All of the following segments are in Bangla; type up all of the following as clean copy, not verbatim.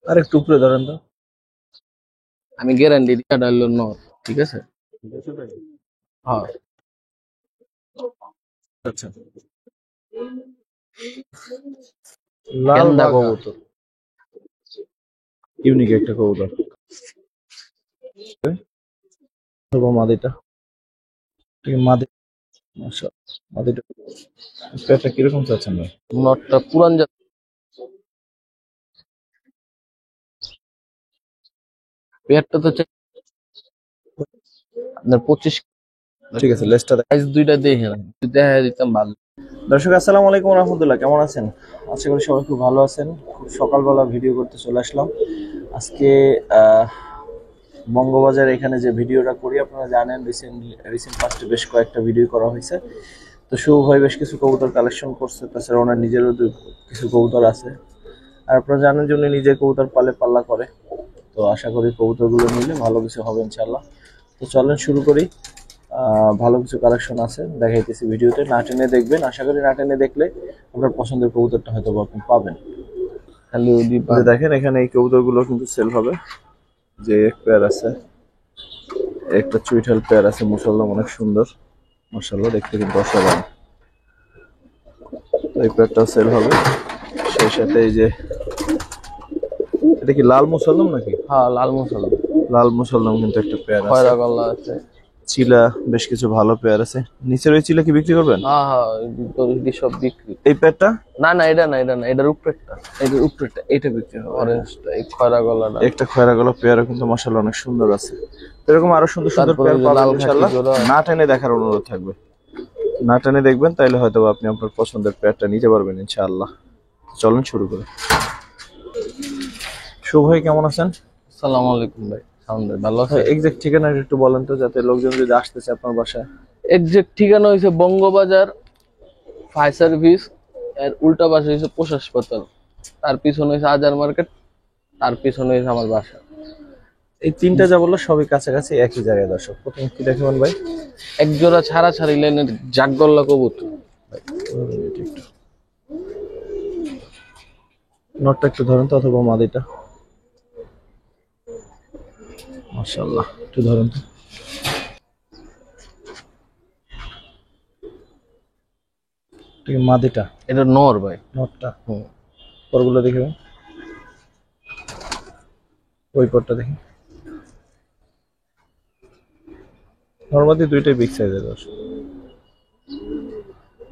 আর একটু উপরে ধরেন তো। আমি গ্যারান্টি দিই এটা হলো নর, ঠিক আছে? হ্যাঁ আচ্ছা, লাল গেন্দা বাঘা, কবুতর। ইউনিক একটা কবুতর। তবু মাদিটা, মাদি, মাশাআল্লাহ, মাদিটা পেটটা কিরকম চাচ্ছেন ভাই? নরটা পুরান জাত, পেয়ারটা তো চাই আপনার 25। ঠিক আছে, লেসটা সাইজ দুইটা দেখে না, দেখা দিতাম ভালো। দর্শক আসসালামু আলাইকুম রহমতুল্লাহ, কেমন আছেন? আশা করি সবাই খুব ভালো আছেন। খুব সকালবেলা ভিডিও করতে চলে আসলাম আজকে। বঙ্গবাজার এখানে যে ভিডিওটা করি আপনারা জানেন, রিসেন্ট পাস্টে বেশ কয়েকটা ভিডিও করা হয়েছে। তো শুভ ভাই বেশ কিছু কবুতর কালেকশন করছে, তাছাড়া ওনার নিজেরও কিছু কবুতর আছে। আর আপনারা জানেন যে উনি নিজে কবুতর পাল্লা করে। তো আশা করি কবুতরগুলো নিলে ভালো কিছু হবে ইনশাল্লাহ। তো চলেন শুরু করি। ভালো কিছু কালেকশন আছে, দেখাইতেছি ভিডিওতে, না টেনে দেখবেন। আশা করি না টেনে দেখলে আপনার পছন্দের কবুতরটা হয়তো আপনি পাবেন। খালি ওদি যে দেখেন এখানে এই কবুতরগুলো কিন্তু সেল হবে। যে এক পেয়ার আছে, একটা চুইঠাল পেয়ার আছে, মুসলমান অনেক সুন্দর, মাশাআল্লাহ দেখতে কিন্তু অসাধারণ। এই পেয়ারটাও সেল হবে। সেই সাথে এই যে, এটা কি লাল মুসলমান নাকি? হ্যাঁ লাল মশলা, লাল মুসলমান কিন্তু একটা পেয়ার আছে। খয়রা গলা আছে। চিলা বেশ কিছু ভালো পেয়ার আছে। নিচের ওই চিলা কি বিক্রি করবেন? হ্যাঁ হ্যাঁ, এটি সব বিক্রি। এই পেয়ারটা, না না, এটা না, এটা না, এটার উপরেরটা, এটার উপরেটা, এটা বিক্রি হবে। অরেঞ্জটা, এই খয়রা গলাটা। একটা খয়রা গলা পেয়ারও কিন্তু মাশাআল্লাহ অনেক সুন্দর আছে। এরকম আরো সুন্দর সুন্দর তারপরে পেয়ার ওই যে পাবেন লাল খাকি ইনশাআল্লাহ। জোড়া। না টেনে দেখার অনুরোধ থাকবে, না টেনে দেখবেন, তাইলে হয়তো আপনি আপনার পছন্দের পেয়ারটা নিতে পারবেন ইনশাআল্লাহ। চলুন শুরু করি। শুভ ভাই কেমন আছেন? আসসালামু আলাইকুম ভাই, সাউন্ড ভালো আছে? এক্সাক্ট ঠিকানা একটু বলেন তো, যাতে লোকজন যদি আসতেছে আপনার বাসায়। এক্সাক্ট ঠিকানা হয়েছে বঙ্গবাজার ফায়ার সার্ভিস, এর উল্টা পাশে হয়েছে পোষ হাসপাতাল, তার পিছনে হয়েছে আজার মার্কেট, তার পিছনে হয়েছে আমার বাসা। এই তিনটা যা বললো সবই কাছাকাছি একই জায়গায়। দর্শক প্রথমে কি দেখাবেন ভাই? এক জোড়া ছাড়া ছাড়ি লাইনের জাগগল্লা কবুতর। নটটা একটু ধরেন তো, অথবা মাদিটা। মাশাআল্লাহ, একটু ধরেন তো। ঠিক মাদিটা, এটা নর ভাই। নটটা। হুম। পরগুলো দেখবেন, ওই পরটা দেখি। নর্মালি দুইটাই বিগ সাইজের। দর্শক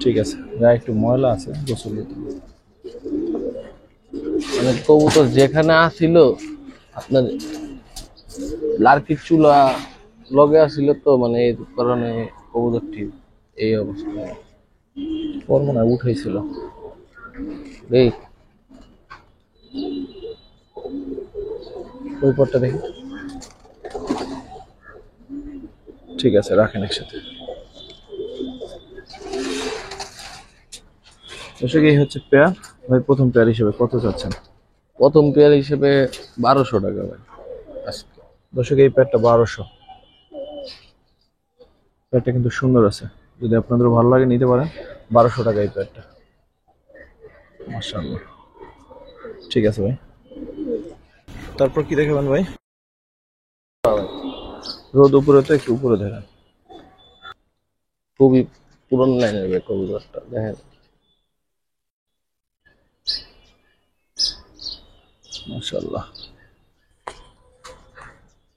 ঠিক আছে, গায়ে একটু ময়লা আছে, গোসল দিতে হবে। মানে কবুতর যেখানে আসিল আপনার লার্কির চুলা লগে আসিল, তো মানে এই কারণে কবুতরটি এই অবস্থা। ওর মনে হয় উঠেছিল। এই ওই পরটা দেখি। ঠিক আছে, রাখেন একসাথে। দর্শক এই হচ্ছে পেয়ার। ভাই প্রথম পেয়ার হিসেবে কত চাচ্ছেন? প্রথম পেয়ার হিসেবে 1200 টাকা ভাই আজকে। দর্শক এই পেয়ারটা 1200। পেয়ারটা কিন্তু সুন্দর আছে, যদি আপনাদের ভালো লাগে নিতে পারেন। 1200 টাকা এই পেয়ারটা, মাশাআল্লাহ। ঠিক আছে ভাই, তারপর কি দেখাবেন ভাই? রোদ উপরে, তো একটু উপরে ধরেন। খুবই পুরনো লাইনের ভাই কবুতরটা, দেখেন মাশাআল্লাহ,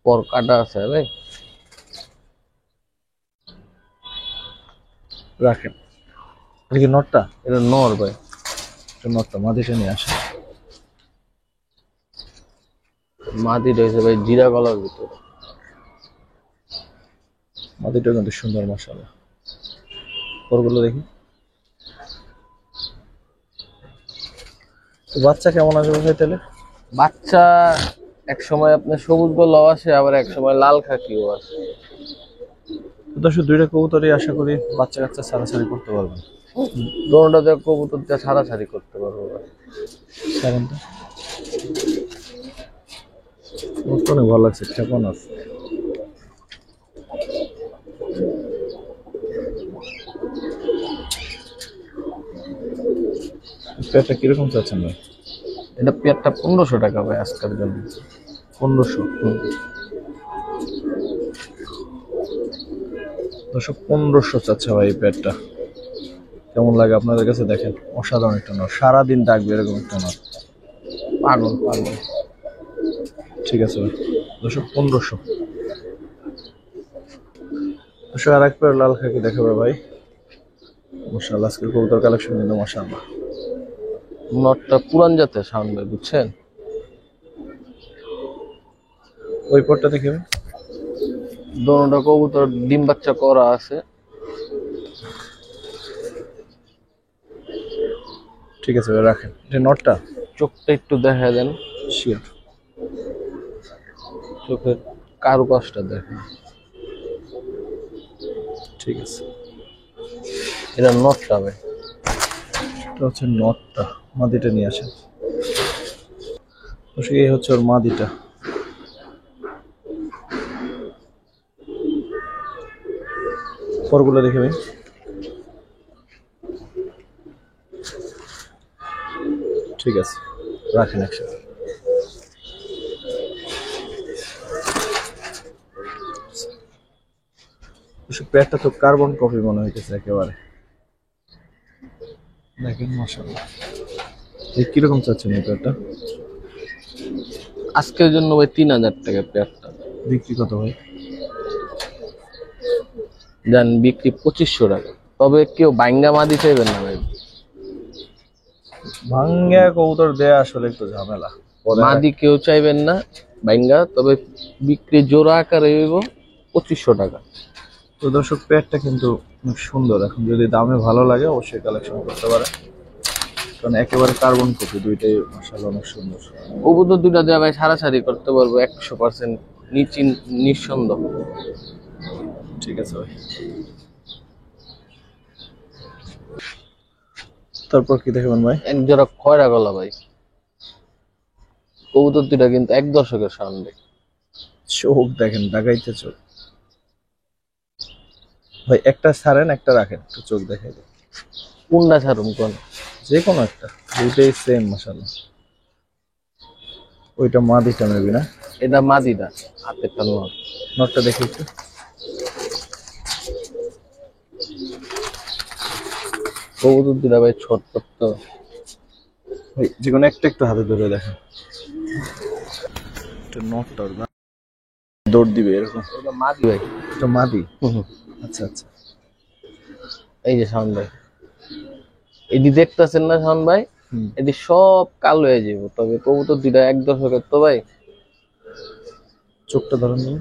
পর কাটা আছে ভাই। রাখেন। এটা কি নটটা? এটা নর ভাই। এটা নটটা, মাদিটা নিয়ে আসেন। মাটি রয়েছে ভাই জিরা কলার ভিতরে। মাদিটা কিন্তু সুন্দর, মাশাআল্লাহ। পরগুলো দেখি। তো বাচ্চা কেমন আসবে ভাই তাহলে? বাচ্চা এক সময় আপনার সবুজ গলাও আসে, আবার এক সময় লাল খাকিও আসে। তো দর্শক দুইটা কবুতরই আশা করি বাচ্চা কাচ্চা ছাড়াছাড়ি করতে পারবেন। দোনোটাতে কবুতর দিয়ে ছাড়াছাড়ি করতে পারবো ভাই। ছাড়েন তো, আমার তো অনেক ভালো লাগছে, কেমন আছে। পেয়ারটা কিরকম চাচ্ছেন ভাই? এটা পেয়ারটা 1500 টাকা ভাই আজকের জন্য। 1500। দর্শক 1500 চাচ্ছে ভাই এই পেয়ারটা। কেমন লাগে আপনাদের কাছে? দেখেন অসাধারণ একটা নর, সারাদিন ডাকবে এরকম একটা নর। পাগল পাগল। ঠিক আছে ভাই, দর্শক 1500। দর্শক আর এক পেয়ার লাল খাকি দেখাবে ভাই। মাশাআল্লাহ আজকের কবুতর কালেকশন কিন্তু মাশাআল্লাহ। নটটা পুরান জাতের শাওন ভাই, বুঝছেন? ওই পটটা দেখে ভাই। দোনোটা কবুতর ডিম বাচ্চা করা আছে। ঠিক আছে ভাই, রাখেন। এটা নটটা, চোখটা একটু দেখা দেন, শিওর। চোখের কারুকাজটা দেখেন। ঠিক আছে, এটা নটটা ভাই। এটা হচ্ছে নটটা। মাদিটা নিয়ে আসেন। দর্শক এই হচ্ছে ওর মাদিটা। পরগুলো দেখে ভাই। ঠিক আছে, রাখেন একসাথে। প্যাডটা তো কার্বন কপি মনে হইতেছে একেবারে। দেখেন মাশাআল্লাহ। এই কিরকম চাচ্ছেন এই প্যাডটা? আজকের জন্য ভাই 3000 টাকা পেয়ারটা। বিক্রি কত ভাই? জান বিক্রি 2500 টাকা। তবে কেউ বাইঙ্গা মাদি চাইবেন না ভাই। ভাঙ্গা কবুতর দেয়া আসলে একটু ঝামেলা। মাদি কেউ চাইবেন না বাইঙ্গা, তবে বিক্রি জোড়া আকারে হইব 2500 টাকা। তো দর্শক প্যাডটা কিন্তু অনেক সুন্দর। এখন যদি দামে ভালো লাগে অবশ্যই কালেকশন করতে পারে, কারণ একেবারে কার্বন কপি দুইটাই মাশাআল্লাহ অনেক সুন্দর। কবুতর দুটা দেওয়া ভাই সারাসারি করতে পারবো 100% নিঃসন্দেহ। ঠিক আছে ভাই। তারপর কি দেখবেন ভাই? এক জোড়া খয়রা গলা ভাই। কবুতর দুটা কিন্তু এক দর্শকের সামনে। চোখ দেখেন, ডাকাইতে চোখ ভাই। একটা ছাড়েন, একটা রাখেন, একটু চোখ দেখাই দেন। কোনটা ছাড়ুন কোন? যে কোনো একটা, দুইটাই সেম মাশাআল্লাহ। ওইটা মাদিটা নেবি না? এটা মাদিটা, হাতেরটা নয়। নটটা দেখি একটু। কবুতর দুটা ভাই ছোট তো ভাই যে কোনো একটা একটু হাতে ধরে দেখেন। এটা নটটা না, দৌড় দিবে এরকম। এটা মাদি ভাই। এটা মাদি। আচ্ছা আচ্ছা। এই যে শাওন ভাই, এটি দেখতেছেন না শাওন ভাই? এটি সব কালো হয়ে যাব, তবে কবুতর দুটা এক দর্শকের তো ভাই। চোখটা ধরেন না।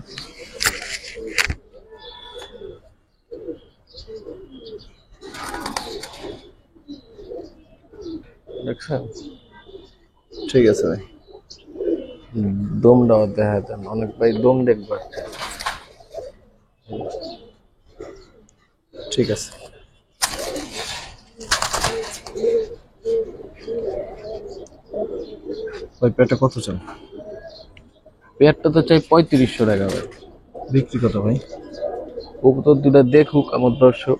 দেখছেন? ঠিক আছে ভাই। দমটাও দেখা যান, অনেক ভাই দম দেখবার। ঠিক আছে। ওই পেটটা কত চান? পেয়ারটা তো চাই 3500 টাকা ভাই। বিক্রি কত ভাই? কবুতর দুটা দেখুক আমার দর্শক।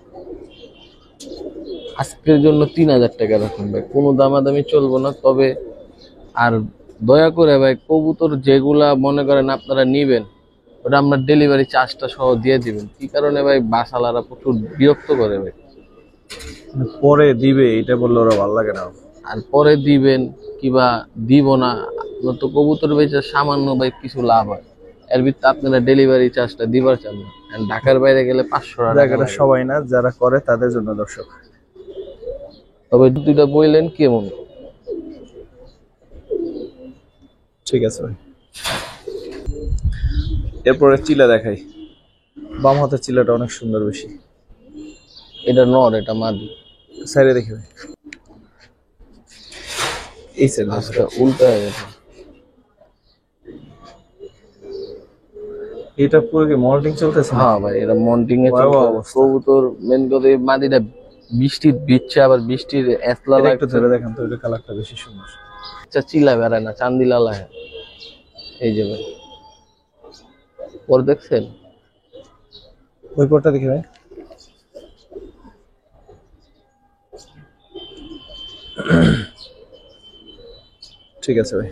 আজকের জন্য 3000 টাকা রাখুন ভাই, কোনো দামাদামি চলবো না। তবে আর দয়া করে ভাই কবুতর যেগুলা মনে করেন আপনারা নিবেন, ওটা আমরা ডেলিভারি চার্জটা সহ দিয়ে দিবেন। কি কারণে ভাই বাসালারা প্রচুর বিরক্ত করে ভাই। মানে পরে দিবে এটা বললে ওরা ভালো লাগে না। আর পরে দিবেন কিবা দিব না, আপনার তো কবুতর বেচে সামান্য ভাই কিছু লাভ হয়, এর ভিতরে আপনারা ডেলিভারি চার্জটা দিবার চান না। আর ঢাকার বাইরে গেলে 500 টাকা জায়গাটা লাগে। সবাই না, যারা করে তাদের জন্য দর্শক। তবে দুইটা বইলেন কেমন? ঠিক আছে ভাই। এরপরে চিলা দেখাই। বাম হাতের চিলাটা অনেক সুন্দর বেশি। এটা নর, এটা মাদি। সাইডে দেখি ভাই। এই সাইড আচ্ছা, উল্টা হয়ে গেছে। এটা পুরো কি মল্টিং চলতেছে? হ্যাঁ ভাই, এটা মন্টিং এ ভয়াবহ চলছে। অবস্থা। কবুতর মেন কথা এই মাদিটা বৃষ্টির ভিজছে, আবার বৃষ্টির এতলা এটা একটু লাগছে। ধরে দেখেন তো, এটা কালারটা বেশি সুন্দর। আচ্ছা, চিলা বেড়ায় না, চান্দিলা লাগে। এই যে ভাই, পর দেখছেন? ওই পরটা দেখি ভাই। ঠিক আছে ভাই,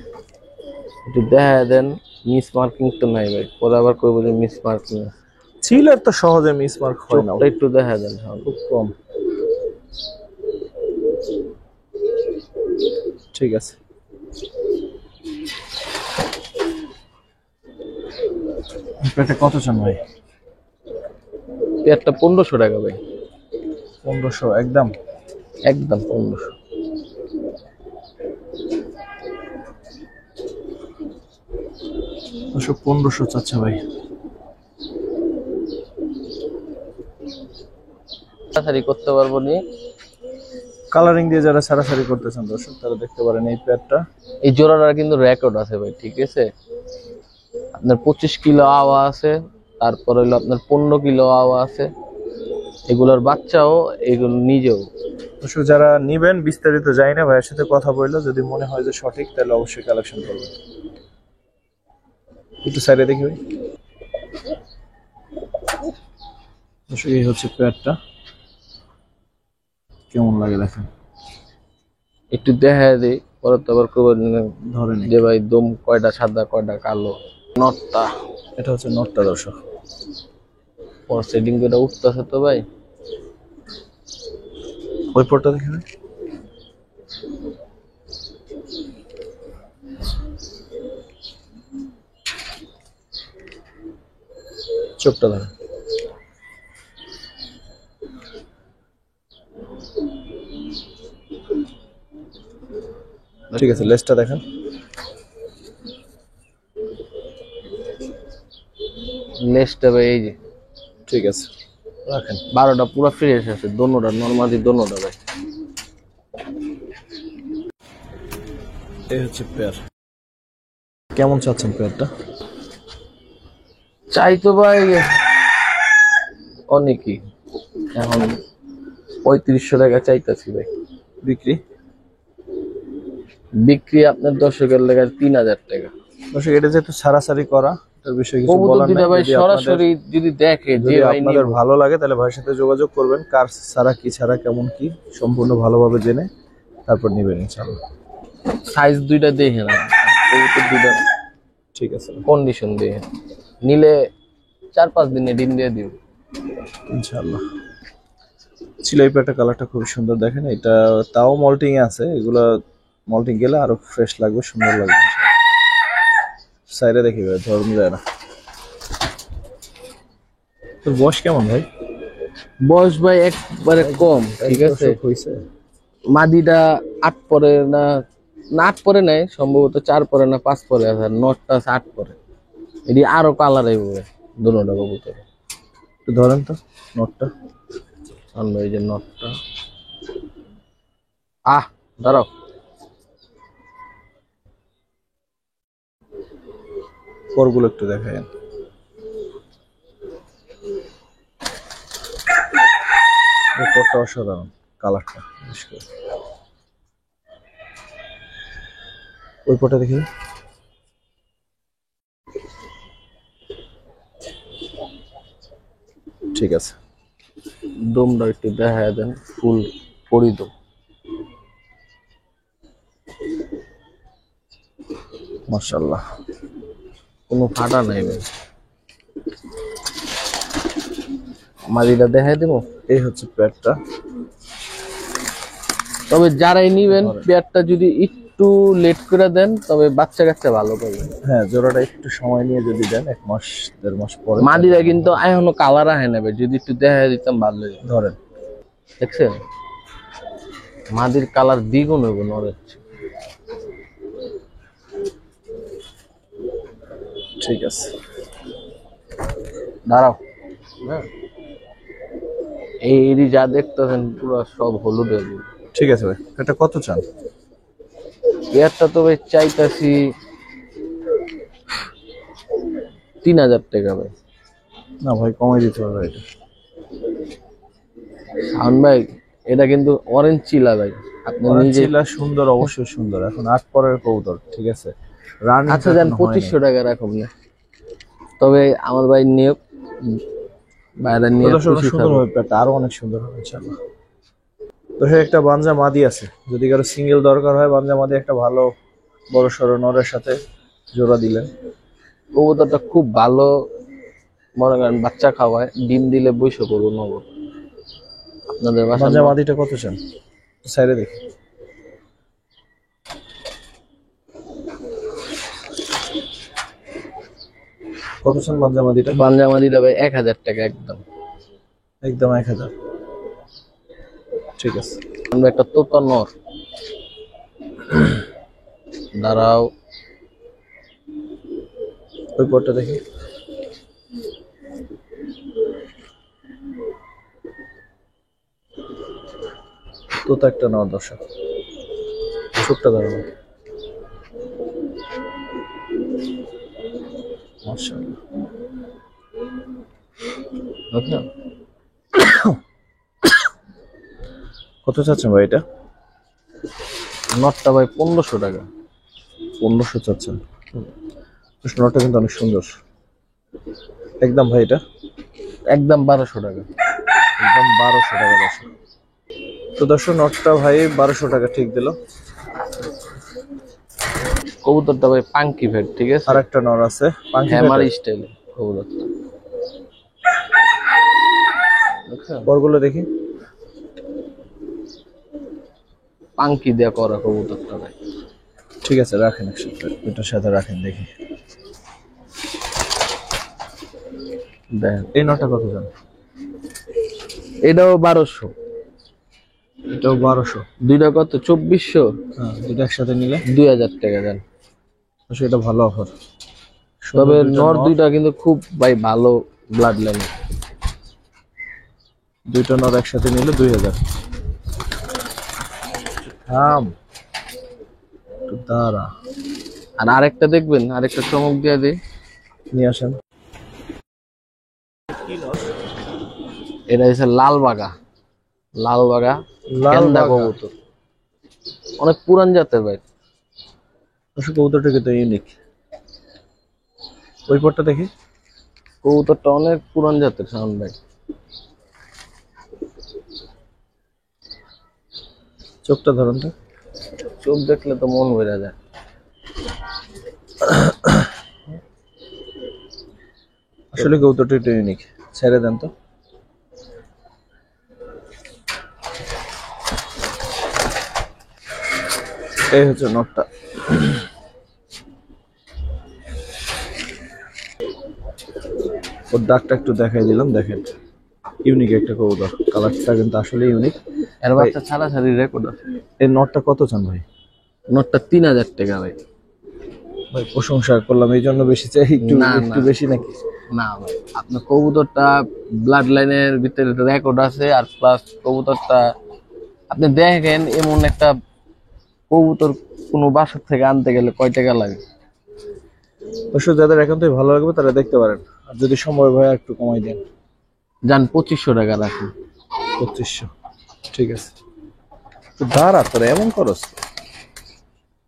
একটু দেখা দেন। মিস মার্কিং তো নাই ভাই, পরে আবার কইবো যে মিস মার্কিং। চিলের তো সহজে মিসমার্ক হয় না, চোখটা একটু দেখা দেন খুব কম। ঠিক আছে, এটা কত চান ভাই? পেয়ারটা 1500 টাকা ভাই, 1500 একদম? একদম 1500। 1500 চাচ্ছে ভাই। তাড়াতাড়ি করতে পারবো নি। কালারিং দিয়ে যারা সারাসারি করতেছেন দর্শক, তারা দেখতে পারেন এই পেয়ারটা। এই জোড়াটার কিন্তু রেকর্ড আছে ভাই, ঠিক আছে? আপনার 25 কিলো আওয়া আছে, তারপর হইলো আপনার 15 কিলো আওয়া আছে। এগুলোর বাচ্চাও, এগুলো নিজেও। দর্শক যারা নিবেন বিস্তারিত জানি না, ভাইয়ের সাথে কথা বললো, যদি মনে হয় যে সঠিক তাহলে অবশ্যই কালেকশন করবেন। একটু সাইডে দেখি ভাই। দর্শক এই হচ্ছে পেয়ারটা, কেমন লাগে দেখেন। একটু দেখা দিই, পরে তো আবার কইবো ধরেন যে ভাই দম কয়টা সাদা কয়টা কালো। নটটা, এটা হচ্ছে নটটা দর্শক। পর সেটিং করে উঠতেছে তো ভাই। ওই পরটা দেখি ভাই। চোখটা ধরেন। ঠিক আছে, লেজটা দেখেন। লেসটা ভাই এই যে, ঠিক আছে রাখেন। 12টা পুরো ফ্রেশ আছে, দোনোটা নরমালি, দোনোটা ভাই। এই হচ্ছে পেয়ার, কেমন চাচ্ছেন পেয়ারটা? চাই তো ভাই অনেকই, এখন 3500 টাকা চাইতেছি ভাই। বিক্রি? বিক্রি আপনার দর্শকের লেগে 3000 টাকা। দর্শক এটা যেহেতু সারাসারি করা, এটার বিষয়ে কিছু কবুতর বলার দুইটা নাই। ভাই যদি সরাসরি যদি দেখে যে যদি ভাই আপনাদের নিব, ভালো লাগে তাহলে ভাইয়ের সাথে যোগাযোগ করবেন, কার ছাড়া কি ছাড়া কেমন কি সম্পূর্ণ ভালোভাবে জেনে তারপর নেবেন ইনশাআল্লাহ। সাইজ দুইটা দেখে না, কবুতর দুইটা ঠিক আছে কন্ডিশন দেখে নিলে 4-5 দিনে ডিম দিয়ে দিব ইনশাআল্লাহ। ছিল এই পেয়ারটা, কালারটা খুব সুন্দর দেখেন। এটা তাও মল্টিং এ আছে, এগুলা মল্টিং গেলে আরো ফ্রেশ লাগবে, সুন্দর লাগবে। সাইডে দেখি ভাই, ধরন যায় না। তোর বয়স কেমন ভাই? বয়স ভাই একবারে কম, ঠিক আছে? হইছে মাদিটা 8 পরে না, 8 পরে নাই সম্ভবত, 4 পরে না 5 পরে আছে, নটটা 8 পরে। এটি আরো কালার আইব দুটোটা কবুতর। একটু ধরেন তো নোটটা। আনবো এই যে নটটা। দাঁড়াও, পরগুলো একটু দেখায়েন। পরটা অসাধারণ, কালারটা বিশেষ করে। ওই পরটা দেখি। ঠিক আছে, দমটা একটু দেখা দেন, ফুল পরিদম। মাশাআল্লাহ, কোনো ফাটা নাই ভাই। মাদিটা দেখাই দেবো। এই হচ্ছে পেয়ারটা। তবে যারাই নিবেন পেয়ারটা যদি একটু লেট করে দেন, তবে বাচ্চা কাচ্চা ভালো পাবেন। হ্যাঁ, জোড়াটা একটু সময় নিয়ে যদি দেন, 1 মাস 1.5 মাস পরে। মাদিরা কিন্তু এখনো কালার আহে নেবে, যদি একটু দেখা দিতাম ভালো হতো। ধরেন, দেখছেন মাদির কালার দ্বিগুণ হইব নরের চেয়ে। ঠিক আছে, দাঁড়াও, হ্যাঁ এই যা দেখতেছেন পুরো সব হলুদ হয়ে যাবে। ঠিক আছে ভাই, এটা কত চান? পেয়ারটা তো ভাই চাইতাছি 3000 টাকা ভাই। না ভাই, কমাই দিতে হবে এটা। শাওন ভাই এটা কিন্তু অরেঞ্জ চিলা ভাই, আপনি নিজে। চিলা সুন্দর, অবশ্যই সুন্দর। এখন 8 পরের কবুতর, ঠিক আছে। রান আচ্ছা যান 2500 টাকা রাখুন না, তবে আমার ভাই নিয়োগ বাইরে নিয়ে সুন্দর হবে, পেয়ারটা আরো অনেক সুন্দর হবে ইনশাআল্লাহ। তো একটা বানজা মাদি আছে, যদি কারো সিঙ্গেল দরকার হয়, বানজা মাদি একটা ভালো বড় সড়ো নরের সাথে জোড়া দিলেন। কবুতরটা খুব ভালো, মনে করেন বাচ্চা খাওয়ায়, ডিম দিলে বৈশা করবো নগদ। আপনাদের বাসার মাঝে মাদিটা কত চান? সাইডে দেখি কত চান মাঝে মাদিটা? পাঞ্জামাদিটা ভাই 1000 টাকা একদম। একদম 1000। ঠিক আছে। আমরা একটা তোতা নর, দাঁড়াও ওই পরটা দেখি। তোতা একটা নর দর্শক, চোখটা দাঁড়ানো মাশাআল্লাহ। বুঝছেন? কত চাচ্ছেন ভাই এটা? নটটা ভাই 1500 টাকা। 1500 চাচ্ছেন? নরটা কিন্তু অনেক সুন্দর। একদম ভাই এটা একদম 1200 টাকা। একদম 1200 টাকা দর্শক। তো দর্শক নটটা ভাই 1200 টাকা ঠিক দিল। কবুতরটা ভাই পাঙ্কি ফেড, ঠিক আছে? আর একটা নর আছে হ্যামার স্টাইল কবুতরটা। বুঝছেন? পরগুলো দেখি। পাঙ্কি দেয়া করা কবুতরটা ভাই। ঠিক আছে, রাখেন একসাথে, এটার সাথে রাখেন দেখি। দেখেন এই নটটা কত জান? এটাও 1200। এটাও 1200। দুইটা কত? 2400। হ্যাঁ, দুটো একসাথে নিলে 2000 টাকা দেন। এটা ভালো অফার। তবে নর দুইটা কিন্তু খুব ভাই ভালো ব্লাড লাইন। দুইটা নর একসাথে নিলে 2000। থাম একটু দাঁড়া। আর আরেকটা দেখবেন, আরেকটা চমক দিয়ে দিই, নিয়ে আসেন। এটা হচ্ছে লাল বাগা। লাল বাগা গেন্দা কবুতর, অনেক পুরান জাতের ভাই। কবুতরটা কিন্তু ইউনিক। ওই পরটা দেখি। কবুতরটা অনেক পুরান জাতের সাউন্ড ভাই। চোখটা ধরুন তো। চোখ দেখলে তো মন ভরে যায়। আসলে কবুতরটা একটু ইউনিক। ছেড়ে দেন তো। এই হচ্ছে নটটা। ওর দাগটা একটু দেখাই দিলাম, দেখেন ইউনিক একটা কবুতর। কালারটা কিন্তু আসলে ইউনিক। এর বাচ্চা ছাড়া ছাড়ি রেকর্ড আছে। এই নটটা কত চান ভাই? নোটটা 3000 টাকা ভাই। ভাই প্রশংসা করলাম এই জন্য বেশি চাই, একটু না, একটু না। বেশি নাকি? না ভাই, আপনার কবুতরটা ব্লাড লাইনের ভিতরে রেকর্ড আছে, আর প্লাস কবুতরটা আপনি দেখেন এমন একটা কবুতর কোনো বাসা থেকে আনতে গেলে কয় টাকা লাগে। অবশ্য যাদের একান্তই ভালো লাগবে তারা দেখতে পারেন, আর যদি সম্ভব হয় একটু কমাই দেন। যান 2500 টাকা রাখুন। 2500। ঠিক আছে। তো দাঁড়া, তোরা এমন করস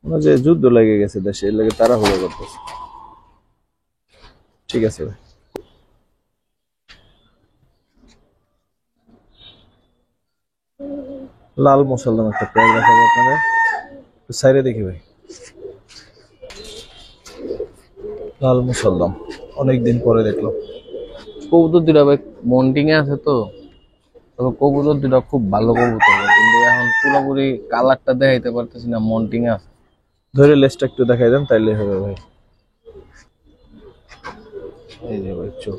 মনে হয় যে যুদ্ধ লেগে গেছে দেশে, এর লাগে তারা হলো করতেছে। ঠিক আছে ভাই। লাল মুসলমান একটা পেয়ার দেখাবো আপনাদের, সাইডে দেখি ভাই। লাল মুসলমান অনেকদিন পরে দেখলাম। কবুতর দুটা ভাই মন্টিং এ আছে তো, তবে কবুতর দুটা খুব ভালো কবুতর ভাই, কিন্তু এখন পুরোপুরি কালারটা দেখাইতে পারতেছি না, মন্টিং এ আছে। ধরে লেজটা একটু দেখাই দেন তাইলে হবে ভাই। এই যে ভাই চোখ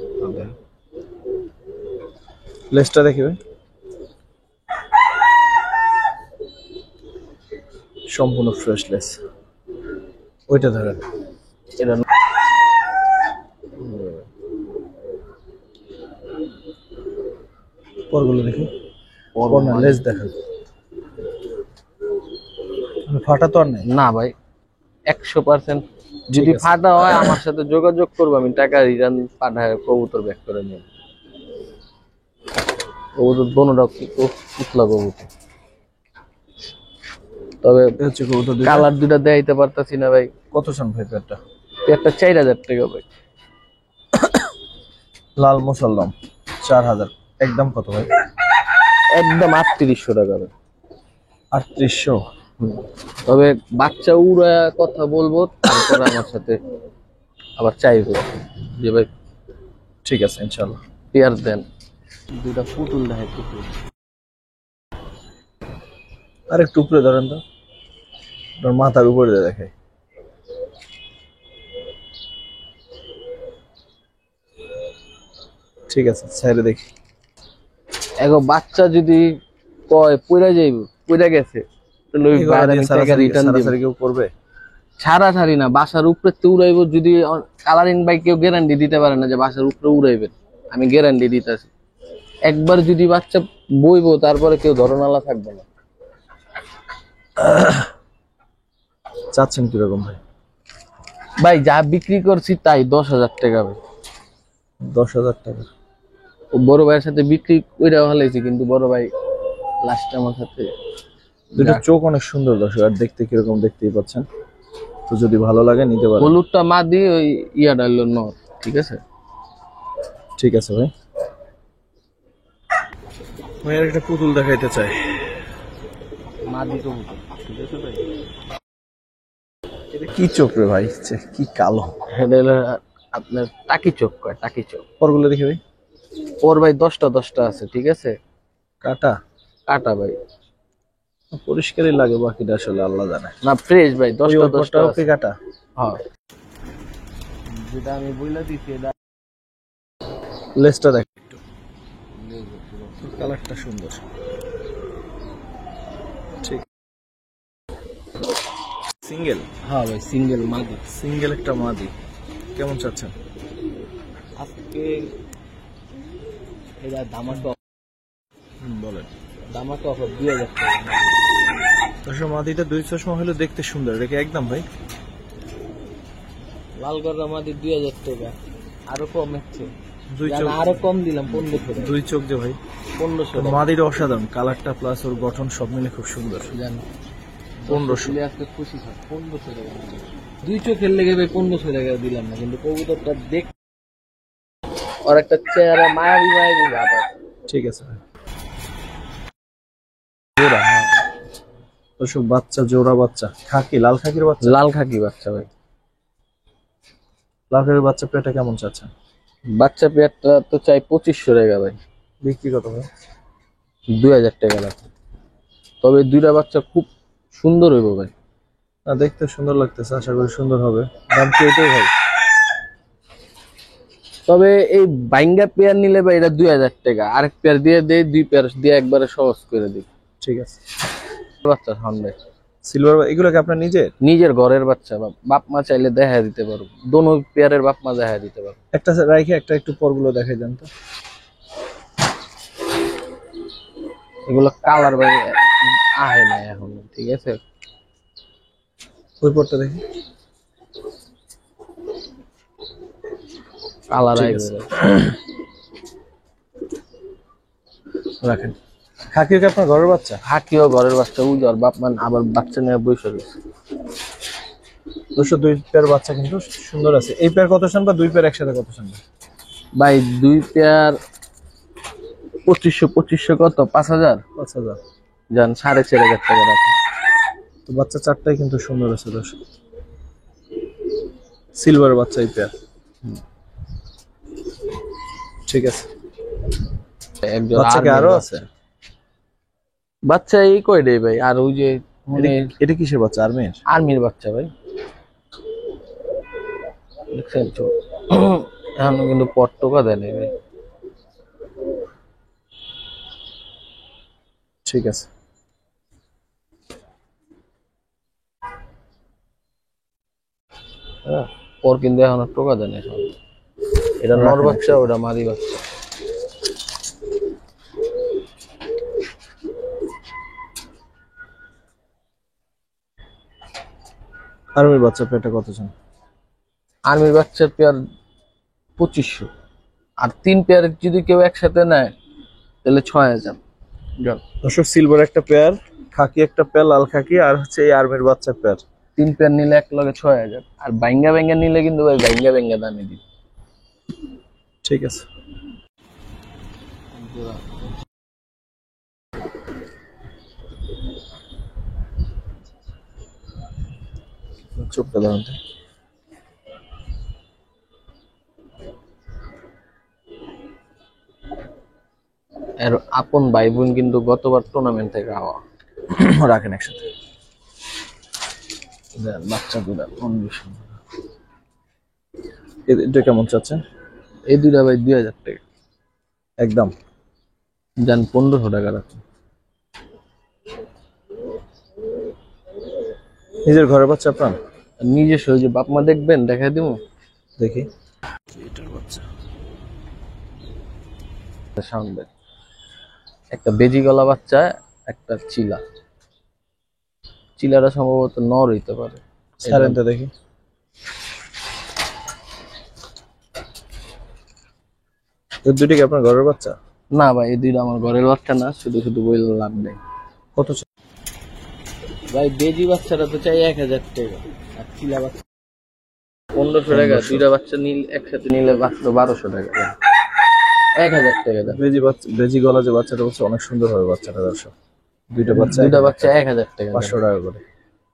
লেজটা দেখি ভাই, সম্পূর্ণ ফ্রেশ লেস। ওইটা ধরেন। এটা পরগুলো দেখি। পর না, লেজ দেখেন। ফাটা তো আর নেই না ভাই, 100%। যদি ফাটা হয় আমার সাথে যোগাযোগ করবো, আমি টাকা রিটার্ন পাঠায় কবুতর ব্যাক করে নিব। কবুতর দোনোটা পুতলা কবুতর, তবে হচ্ছে কবুতর। কালার দুটা দেখাইতে পারতাছি না ভাই। কত চান ভাই পেয়ারটা? একটা 4000 টাকা ভাই। লাল মুসলমান 4000। একদম কত ভাই? একদম 3800 টাকা ভাই। 3800। তবে বাচ্চা উড়া কথা বলবো, তারপর আমার সাথে আবার চাইবো যে ভাই ঠিক আছে ইনশাল্লাহ। পেয়ার দেন। দুটা পুতুল দেখায়, পুতুল। আর একটু উপরে ধরেন তো, আপনার মাথার উপরে দিয়ে দেখাই। ঠিক আছে, সাইডে দেখি। এখন বাচ্চা যদি কয় পইরা যাইব, পইরা গেছে, তাহলে ওই বাইরে আমি টাকা রিটার্ন দিব। কেউ করবে? ছাড়াছাড়ি না, বাসার উপরে তো উড়াইবো। যদি কালারিং বাইক কেউ গ্যারান্টি দিতে পারে না যে বাসার উপরে উড়াইবেন, আমি গ্যারান্টি দিতেছি। একবার যদি বাচ্চা বইবো, তারপরে কেউ ধরনালা থাকবে না। চাচ্ছেন কিরকম ভাই? ভাই যা বিক্রি করছি তাই 10,000 টাকা ভাই। 10,000 টাকা? ও বড় ভাইয়ের সাথে বিক্রি কইরা হলাইছি, কিন্তু বড় ভাই লাস্ট আমার সাথে। দুটো চোখ অনেক সুন্দর দর্শক, আর দেখতে কিরকম দেখতেই পাচ্ছেন। তো যদি ভালো লাগে নিতে পারেন। হলুদটা মা দিয়ে, ওই ইয়াটা হলো নর। ঠিক আছে, ঠিক আছে ভাই। ভাইয়ের একটা পুতুল দেখাইতে চাই। মা দিয়ে তো ঠিক আছে ভাই। এটা কি চোখ রে ভাই, কি কালো! এটা হলো আপনার টাকি চোখ কয়, টাকি চোখ। পরগুলো দেখি ভাই। ওর ভাই 10টা আছে, ঠিক আছে। কাটা? কাটা ভাই, পরিষ্কারই লাগে, বাকিটা আসলে আল্লাহ জানে। না ফ্রেশ ভাই, 10টা ওকে কাটা। হ্যাঁ, যেটা আমি বইলা দিছি এটা। লেজটা দেখ একটু, কালারটা সুন্দর। ঠিক। সিঙ্গেল? হ্যাঁ ভাই, সিঙ্গেল মাদি। সিঙ্গেল একটা মাদি। কেমন চাচ্ছেন আজকে? এটা দামাটো। বলেন। দামাটো অফার 2,000 টাকা। দর্শক, মাদিটা 2 চশমা হলে দেখতে সুন্দর, এটা একদম ভাই। লালগড়া মাদি 2,000 টাকা, আরো কম হচ্ছে। 2 চোখ, আরো কম দিলাম 1500 টাকা। 2 চোখ যে ভাই, 1500 টাকা মাদিটা অসাধারণ, কালারটা প্লাস ওর গঠন সব মিলে খুব সুন্দর। জানো। 1500। আজকে খুশি স্যার, 1500 টাকা। 2 চোখের লেগে ভাই 1500 টাকা দিলাম না, কিন্তু কবুতরটা দেখ, আর একটা চেহারা মায়াবী মায়াবী ভাব আছে। ঠিক আছে ভাই। জোড়া, হ্যাঁ। দর্শক, বাচ্চা, জোড়া বাচ্চা, খাকি, লাল খাকির বাচ্চা। লাল খাকি বাচ্চা ভাই। লাল খাকির বাচ্চা পেটা কেমন চাচ্ছেন? বাচ্চা পেয়ারটা তো চাই 2500 টাকা ভাই। বিক্রি কত ভাই? 2,000 টাকা লাগবে। তবে দুইটা বাচ্চা খুব সুন্দর হইব ভাই। না, দেখতে সুন্দর লাগতেছে, আশা করি সুন্দর হবে। দাম কি এটাই ভাই? তবে এই বাইঙ্গা পেয়ার নিলে ভাই এটা 2,000 টাকা, আরেক পেয়ার দিয়ে দেই, 2 পেয়ার দিয়ে একবারে সহজ করে দিই। ঠিক আছে। বাচ্চা সামনে সিলভার, এগুলো কি আপনার নিজের? নিজের ঘরের বাচ্চা, বাপ মা চাইলে দেখা দিতে পারবো, দোনো পেয়ারের বাপ মা দেখা দিতে পারবো। একটা রাইখে একটা একটু পরগুলো দেখাই দেন তো। এগুলো কালার ভাই আহে না এখন, ঠিক আছে। ওই পরটা দেখি। কালার ঠিক আইবে আছে। রাখেন। খাকিও কি আপনার ঘরের বাচ্চা? হাকিও ঘরের বাচ্চা, উজার বাপ মা আবার বাচ্চা নিয়ে বসে রয়েছে। 202 পেয়ার বাচ্চা কিন্তু সুন্দর আছে। এই পেয়ার কত শুনবা? 2 পেয়ার একসাথে কত শুনবা ভাই? 2 পেয়ার 2500 কত? 5,000। 5,000। যান 4,500 টাকা রাখেন। তো বাচ্চা চারটাই কিন্তু সুন্দর আছে দর্শক, সিলভার বাচ্চা এই পেয়ার। ঠিক আছে। একজন বাচ্চা কি আরো আছে? বাচ্চা এই কয়টাই ভাই, আর ওই যে মানে এটা কিসের বাচ্চা? আর্মির বাচ্চা ভাই। দেখছেন তো, এখনো কিন্তু পট্টকা দেয় নাই ভাই। ঠিক আছে। হ্যাঁ, পর কিন্তু এখনো টোকা দেয় নাই সব। এটা নর বাচ্চা, ওটা মাদি বাচ্চা। আর্মির বাচ্চা পেয়ারটা কত চান? আর্মির বাচ্চার পেয়ার 2500, আর 3 পেয়ার যদি কেউ একসাথে নেয় তাহলে 6,000। দর্শক, সিলভার একটা পেয়ার, খাকি একটা পেয়ার, লাল খাকি, আর হচ্ছে এই আর্মির বাচ্চা পেয়ার। 3 পেয়ার নিলে এক লগে 6,000, আর বাইঙ্গা বাইঙ্গা নিলে কিন্তু ভাই বাইঙ্গা বাইঙ্গা দামে দিই। ঠিক আছে। চোখটা ধরুন তো। এর আপন ভাই বোন কিন্তু গতবার টুর্নামেন্ট থেকে হওয়া। রাখেন একসাথে। দেন বাচ্চা দুটা কন্ডিশন। এটা কেমন চাচ্ছেন? এই দুইটা ভাই 2000 টাকা। একদম যান 1500 টাকা রাখুন। নিজের ঘরের বাচ্চা আপনার? নিজস্ব ওই যে বাপ মা দেখবেন, দেখা দিব দেখি। এটার বাচ্চা সামনে একটা বেজি গলা বাচ্চা, একটা চিলা। চিলাটা সম্ভবত নর হইতে পারে। ছাড়েন তো দেখি। এই দুটি কি আপনার ঘরের বাচ্চা? না ভাই, এই দুইটা আমার ঘরের বাচ্চা না, শুধু শুধু বইলে লাভ নেই। কত? ভাই বেজি বাচ্চাটা তো চাই 1000 টাকা, আর চিলা বাচ্চা 1500 টাকা। দুইটা বাচ্চা একসাথে নিলে মাত্র 1200 টাকা। 1000 টাকা দাম। বেজি গলা যে বাচ্চাটা বলছে অনেক সুন্দর হবে বাচ্চাটা। দর্শক দুইটা বাচ্চা 1000 টাকা 500 টাকা করে।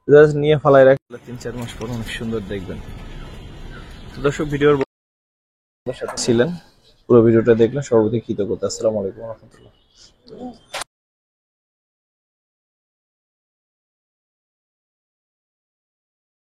জাস্ট নিয়ে ফালাই রাখলে 3-4 মাস পর অনেক সুন্দর দেখবেন। তো দর্শক ভিডিওর সাথে ছিলেন, পুরো ভিডিওটা দেখলেন, সর্বপ্রতি কৃতজ্ঞতা। আসসালামু আলাইকুম ওয়া রাহমাতুল্লাহ।